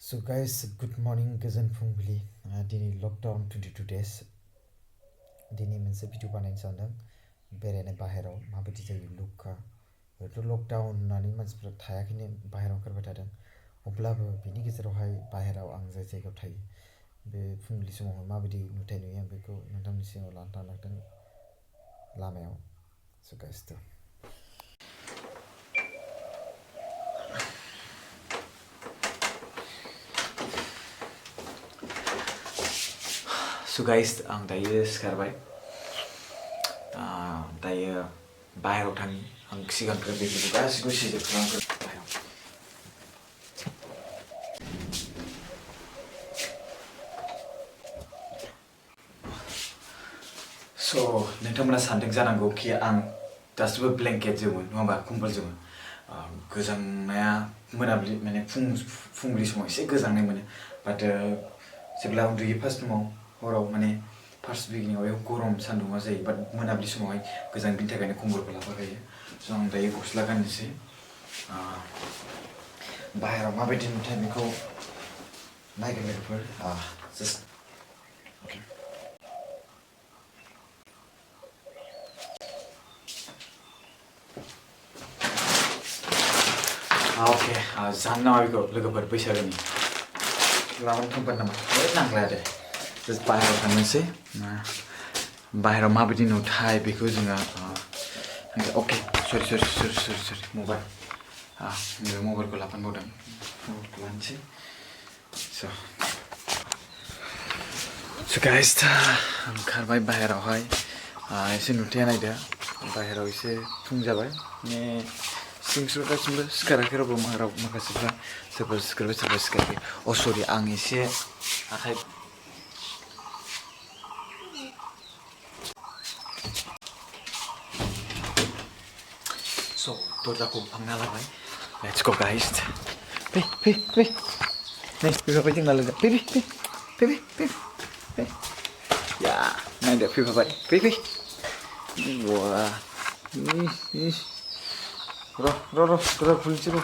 So guys, good morning, गोजोन फुंबिलि दिनै लकडाउन 22 days दिनै मोनसे भिडिअ बानायनो सानदों बेरायनाय बाहेराव माबायदि जायो लुकआ ओरैथ' लकडाउन होननानै मानसिफ्रा थायाखैनो बाहेराव ओंखारबाय थादों अब्लाबो बिनि गेजेरावहाय बाहेराव आं जाय जायगायाव थायो बे फुंबिलि समावहाय माबायदि नुथाय नुयो आं बेखौ नोंथांनि सिगाङाव लाना थांदों लामायाव so guys So guys, आं दायो सिखारबाय दायो बाहेराव थाङो आं सिगांग्रो बेफोरखौ गासिबो सिजेक्ट खालामग्रो बाहेराव So नोंथांमोना सानदों जानांगौ कि आं गासिबो ब्लेंकेट जोमो नङा होमबा कम्बल जोमो गोजांनाया मोनाबिलि माने फुंबिलि समाव एसे गोजांनाय मोनो बाट जेब्ला उन्दुयो फार्स्ट समाव हराव माने फार्स्ट बिगिनिंआव गरम सान्दुङा जायो बाट मोनाबिलि समावहाय गोजांनायनि थाखायनो कम्बलखौ लाफाखायो स' आं दायो गस्ला गाननोसै बाहेराव माबायदि नुथाय बेखौ नायगोन लोगोफोर जास्ट Okay, जानो नामा बेखौ लोगोफोर बैसागोनि लानानै थांबाय नामा नांलाया दे जास्ट बाहेराव थांनोसै बाहेराव माबायदि नुथाय बेखौ जोङो अके सरि मबाइल नैबे मबाइलखौ लाफानबावदों मबाइलखौ लानोसै स' गाइस ओंखारबाय बाहेरावहाय एसे नुथाया नायदो बाहेराव एसे फुं जाबाय माने सिंस्रो गासिबो सिखाराखै रावबो माखासेफ्रा सोरबा सिखारबाय सोरबा सिखाराखै सरि आं एसे आखाइ स' दरजाखौ फांना लाबाय लेट्स गो गाइस फै नै फैफाबाय जोंना लोगो फै या नायदो फैफाबाय फै वा र' खुलिसै र'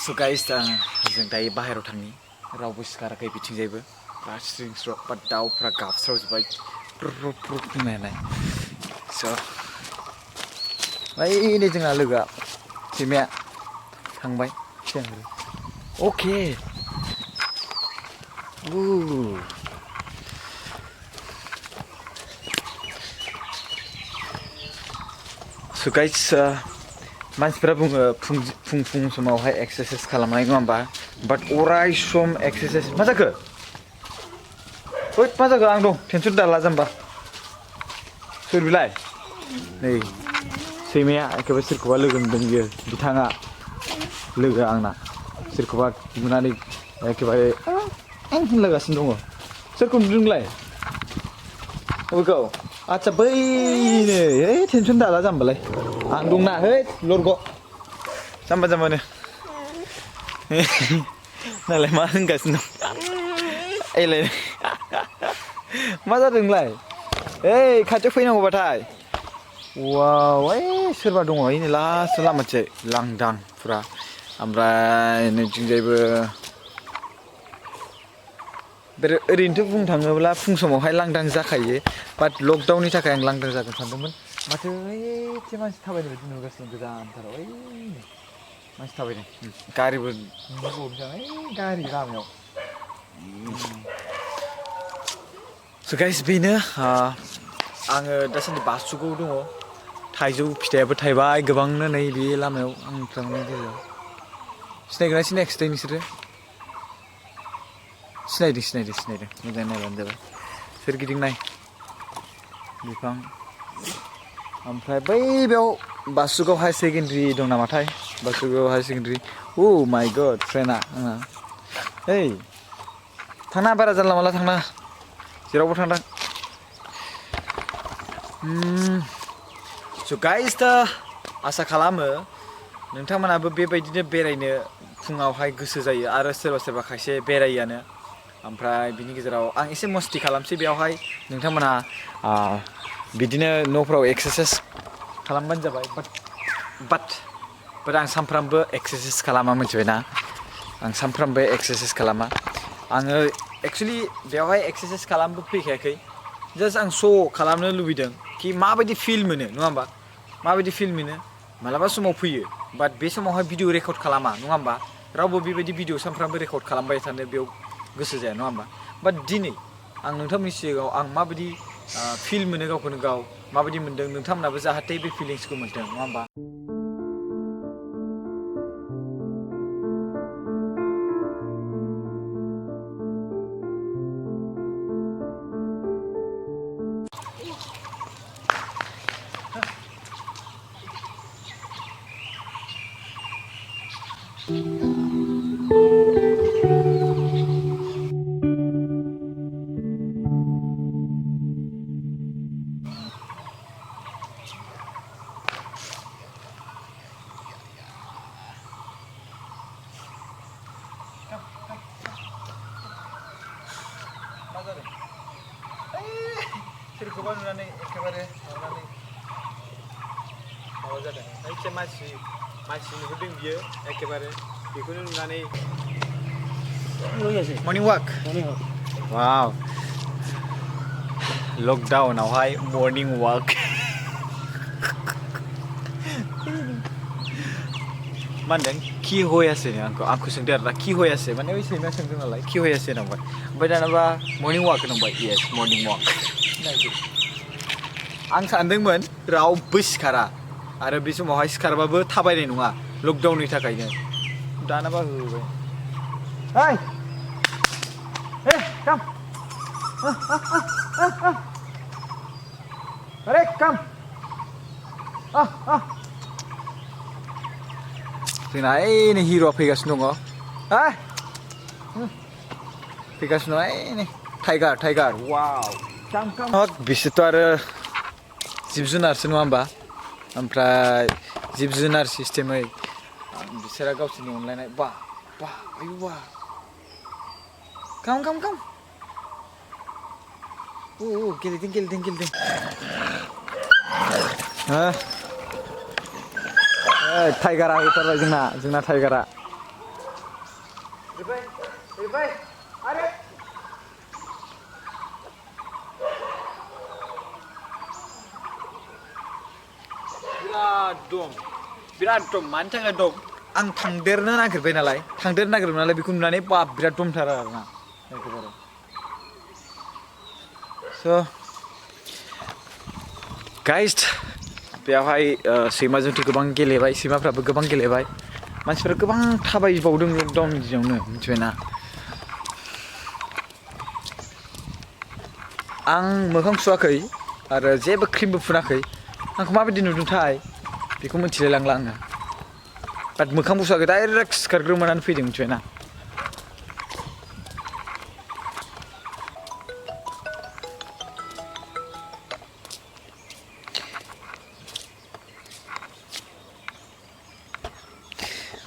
So guys, जों दायो बाहेराव थांनि रावबो सिखाराखै बिथिंजायबो बिराद स्रिं बा दाउफ्रा गाबस्रावजोब्बाय प्रुप होननानै स' नै जोंना लोगोआ सैमाया थांबाय सिगांग्रो अके So guys, मानसिफ्रा बुङो फुं समावहाय एक्सारसाइज खालामनाय नङा होमबा बाट अराय सम एक्सारसाइज मा जाखो मा जाखो आं दं टेनसन दाला जाम्बा सोर बिलाय नै सैमाया एखेबारे सोरखौबा लोगो मोनदों बियो बिथाङा लोगो आंना सोरखौबा नुनानै एखेबारे होनलागासिनो दङ सोरखौ नुदों नोंलाय अबेखौ आच्छा बैनो टेनसन दाला जाम्बालाय आं दंना है लरग' जाम्बानो नालाय मा होनगासिनो दं एलाय मा जादों नोंलाय खाथियाव फैनांगौबाथाय वाव सोरबा दङ नै लास्ट लामाथिं लांदां फुरा ओमफ्राय नैथिंजायबो ओरैनोथ' बुंनो थाङोब्ला फुं समावहाय लांदां जाखायो बाट लकडाउननि थाखाय आं लांदां जागोन सानदोंमोन माथो एसे मानसि थाबायनाय बायदि नुगासिनो गोजानथाराव मानसि थाबायदों गारिबो नुबावदों गारि लामायाव स' गाइस बेनो आङो दासान्दि बासुगाव दङ थाइजौ फिथाइयाबो थाइबाय गोबांनो नै बे लामायाव आं थांनाय गेजेराव सिनायगोना सिनायाखिसै नोंसोरो सिनायदों मोजां नायबानो जाबाय सोरगिदिं नाय बिफां ओमफ्राय बै बेयाव बासुगाव हायार सेकेन्डारि दं नामाथाय बासुगाव हायार सेकेन्डारि माय गड ट्रेना आंना थांना बारा जानला मानला थांना जेरावबो थांदां स' गाइस आसा खालामो नोंथांमोनाबो बेबायदिनो बेरायनो फुङावहाय गोसो जायो आरो सोरबा खायसे बेरायोआनो ओमफ्राय बिनि गेजेराव आं एसे मस्ति खालामसै बेयावहाय नोंथांमोनहा बिदिनो न'फ्राव एक्सारसाइस खालामबानो जाबाय बाट आं सानफ्रामबो एक्सारसाइस खालामा मिथिबायना आं सानफ्रामबो एक्सारसाइस खालामा आङो एक्सुवेलि बेवहाय एक्सारसाइस खालामबो फैखायाखै जास्ट आं श' खालामनो लुबैदों कि माबायदि फिल मोनो नङा होमबा माबायदि फिल मोनो मालाबा समाव फैयो बाट बे समावहाय भिडिअ रेकर्ड खालामा नङा होमबा रावबो बेबायदि भिडिअ सानफ्रामबो रेकर्ड खालामबाय थानो बेयाव गोसो जाया नङा होमबा बाट दिनै आं नोंथांमोननि सिगाङाव आं माबायदि फिल मोनो गावखौनो गाव माबायदि मोन्दों नोंथांमोनाबो जाहाथे बे फिलिंसखौ मोन्दों नङा होमबा सोरखौबा नुनानै एखेबारे माबानानै माबा जादों एसे मानसि नुहरदों बियो एखेबारे बेखौनो नुनानै मर्निं वाक वाव लकडाउनावहाय मर्निं वाक मा होनदों खि होयासै आंखौ सोंदों आरोना खि होयासै माने बै सैमा सोंदों नालाय खि होयासै होनबाय ओमफ्राय दानाबा मर्निं वाक होनबाय येस मर्निं वाक आं सानदोंमोन रावबो सिखारा आरो बे समावहाय सिखारबाबो थाबायनाय नङा लकडाउननि थाखायनो दानाबा होबाय ओइ काम अरे काम जोंना नै हिर'आ फैगासिनो दङ फैगासिनो दं नै टाइगार वाव बिसोरथ' आरो जिब जुनारसो नङा होमबा ओमफ्राय जिब जुनार सिस्टेमै बिसोरा गावसोरनि अनलायनाय आयु काम गेलेदों टाइगारा होथारबाय जोंना टाइगारा आरे बिराद दम मानि थाखाय दम आं थांदेरनो नागिरबाय नालाय बेखौ नुनानै बिराद दमथार आरोना एखेबारे स' गाइस बेयावहाय सैमाजोंथ' गोबां गेलेबाय सैमाफ्राबो गोबां गेलेबाय मानसिफ्रा गोबां थाबायबावदों लकडाउननि दिनावनो मिथिबायना आं मोखां सुवाखै आरो जेबो क्रिमबो फुनाखै आंखौ माबायदि नुदोंथाय बेखौ मिथिलाय लांला आङो बाट मोखांबो सुवाखै डाइरेक्ट सिखारग्रोमोनानै फैदों मिथिबायना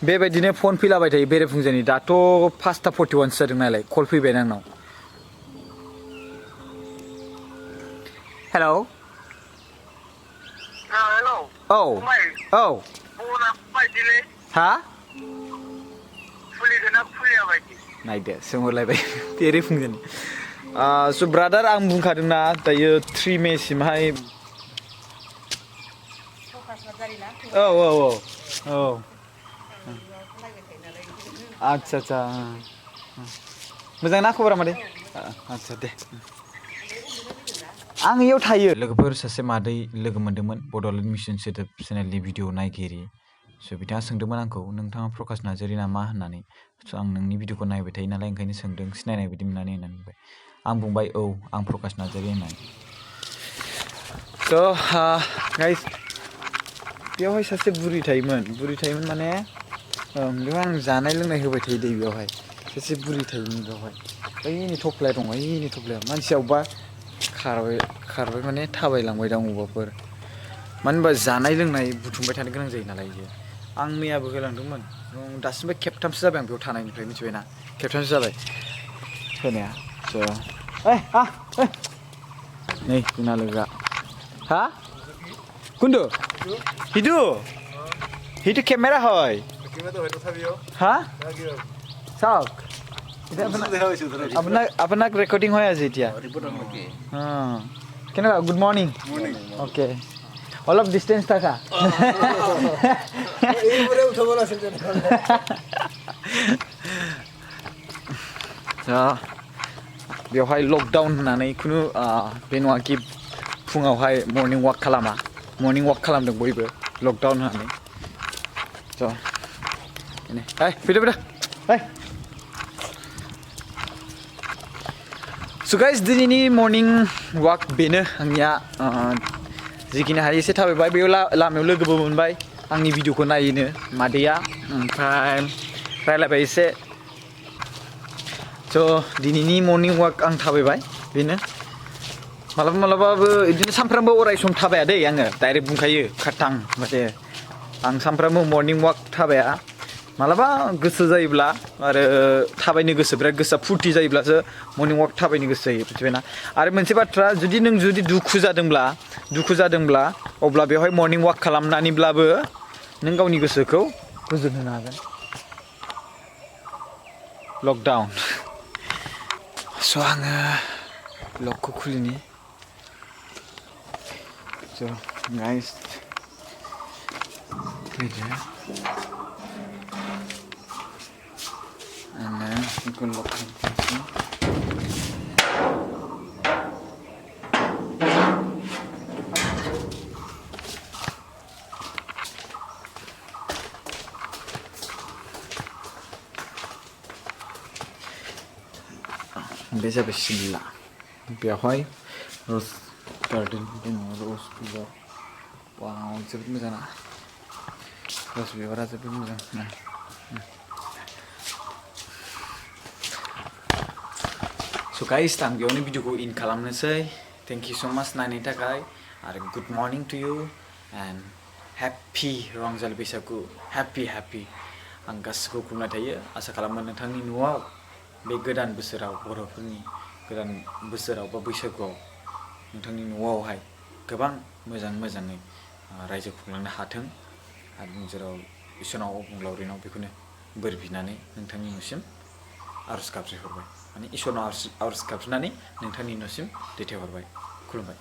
बेबायदिनो फन फैलाबाय थायो बेरेफुंजानि दाथ' 5:41 जादों नालाय कल फैबाय आंनाव हेलौ औ हा नायदो सोंहरलायबाय बेरेफुंजानि स' ब्रादार आं बुंखादोंना दायो 3 मे सिमहाय औ आच्छा मोजां ना खबरा मादै आच्छा दे आं इयाव थायो लोगोफोर सासे मादै लोगो मोन्दोंमोन बड'लेण्ड मिशन सोदोब चेनेलनि भिडिअ नायगिरि स' बिथाङा सोंदोंमोन आंखौ नोंथाङा प्रकाश नार्जारि नामा होननानै स' आं नोंनि भिडिअखौ नायबाय थायो नालाय ओंखायनो सोंदों सिनायनाय बायदि मोननानै होननानै बुंबाय आं बुंबाय औ आं प्रकाश नार्जारि होननानै स' गाइस बेयावहाय सासे बुरि थायोमोन माने बेवहाय आं जानाय लोंनाय होबाय थायो दै बेयावहाय सासे बुरि थायोमोन बेवहाय ओइनि थफ्लाया दं ओइनि थफ्लायाव मानसिया अबेबा खारबाय माने थाबायलांबाय दां अबेबाफोर मानो होनबा जानाय लोंनाय बुथुमबाय थानो गोनां जायो नालाय बियो आं मैयाबो होलांदोंमोन दासिमबो खेबथामसो जाबाय आं बेयाव थानायनिफ्राय मिथिबायना खेबथामसो जाबाय होनाया नै जोंना लोगोआ हा कुन्दु हिदु केमेरा হয় হা চাওক আপোনাক ৰেকৰ্ডিং হৈ আছে এতিয়া কেনেকুৱা গুড মৰ্নিং অ'কে অলপ ডিষ্টেঞ্চ থাকা बेवहाय लकडाउन होननानै खुनु बे नङा कि फुङावहाय मर्निं वाक खालामा मर्निं वाक खालामदों बयबो लकडाउन होननानै फैदो So guys, दिनैनि मर्निं वाक बेनो आंनिया जिखिनि हायो एसे थाबायबाय बेयाव लामायाव लोगोबो मोनबाय आंनि भिडिअखौ नायनो मादैया ओमफ्राय रायलायबाय एसे दिनैनि मर्निं वाक आं थाबायबाय बेनो मालाबाबो बिदिनो सानफ्रामबो अराय सम थाबाया दै आङो डाइरेक्ट बुंखायो खाथां माथे आं सानफ्रामबो मर्निं वाक थाबाया मालाबा गोसो जायोब्ला आरो थाबायनो गोसो बिराद गोसोआ फुर्ति जायोब्लासो मर्निं वाक थाबायनो गोसो जायो मिथिबायना आरो मोनसे बाथ्रा जुदि दुखु जादोंब्ला अब्ला बेवहाय मर्निं वाक खालामनानैब्लाबो नों गावनि गोसोखौ गोजोन होनो हागोन लकडाउन आङो लकखौ खुलिनि गाइस बेखौ लक खालामनोसै बे जाबाय सिमला बेवहाय रस गार्डेन दङ रस बिबार वाव जोबोद मोजां ना रस बिबारा जोबोद मोजां So guys, आं बेयावनो भिडिअखौ इन खालामनोसै थेंक इउ स' माच नायनायनि थाखाय आरो good morning to you and happy रंजालि बैसागु हेप्पि आं गासिखौबो खुलुमनाय थायो आसा खालामो नोंथांनि न'आव बे गोदान बोसोराव बर'फोरनि गोदान बोसोराव बा बैसागुआव नोंथांनि न'आवहाय गोबां मोजाङै रायजो खुंलांनो हाथों आरो जेराव इसोरनाव अबंलावरिनाव बेखौनो बोर बिनानै नोंथांनि न'सिम आरज गाबज्रिहरबाय माने इसोरनाव आरज गाबज्रिनानै नोंथांनि न'सिम दैथायहरबाय खुलुमबाय